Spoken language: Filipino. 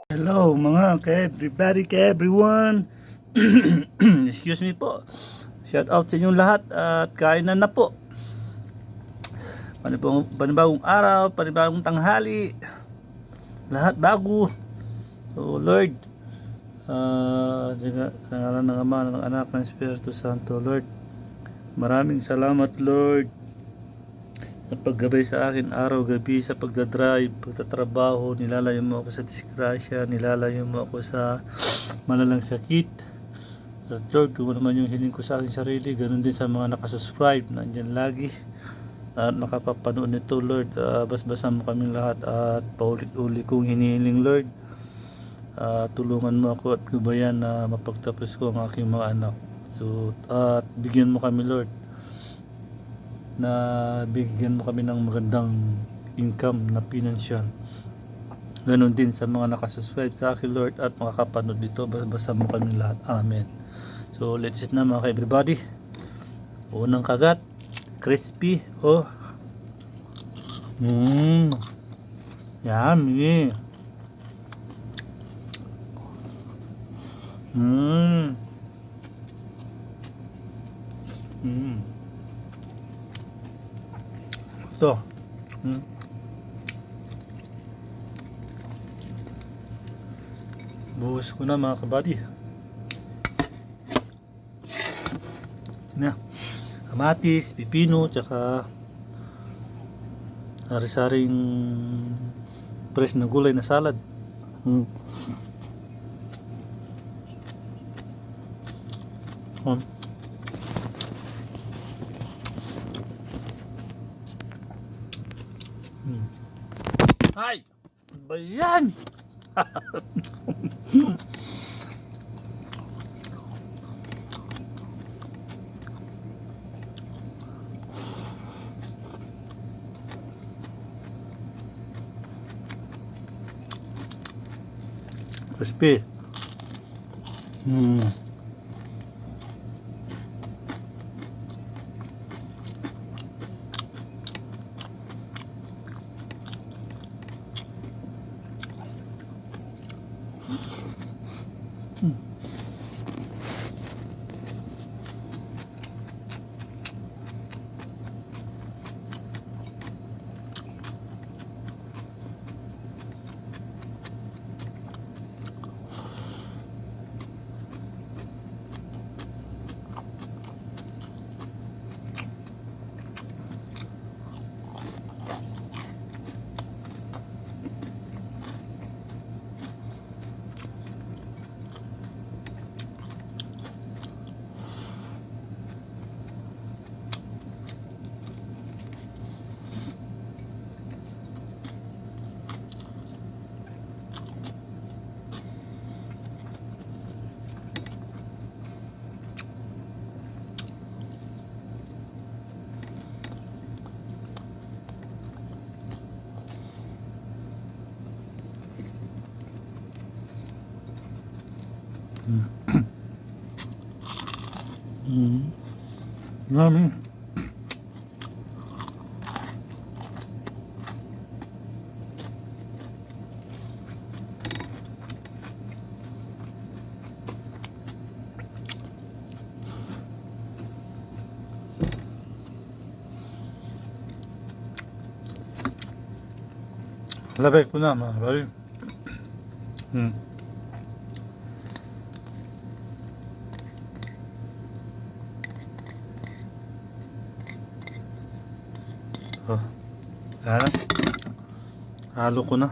Hello mga ka-everybody, ka-everyone. Excuse me po. Shout out sa inyong lahat at kainan na po. Panibagong araw, panibagong tanghali. Lahat bago. So Lord, sa ngalan ng Ama, ng Anak, ng Espiritu Santo, Lord, maraming salamat Lord sa paggabay sa akin araw-gabi sa pagdadrive, pagtatrabaho. Nilalayo mo ako sa disgrasya, nilalayo mo ako sa malalang sakit. At Lord, kung naman yung hiling ko sa aking sarili, ganun din sa mga nakasubscribe, nandyan lagi at makapapanood nito Lord. Basbasan mo kaming lahat at paulit-ulit kong hinihiling Lord, tulungan mo ako at gubayan na mapagtapos ko ang aking mga anak. So at bigyan mo kami Lord, na bigyan mo kami ng magandang income na pinansyal. Ganon din sa mga nakasubscribe sa akin Lord at makakapanood dito. Basta mo kami lahat. Amen. So let's eat na mga ka-everybody. Unang kagat, crispy. Oh, yummy. Ito. Buhos ko na mga kabady. Na. Kamatis, pipino, tsaka sari-saring fresh na gulay na salad. Ay! Ano ba yan? Crispy. Yummy. Labay ko na mga kabady. Oh, halo ko na.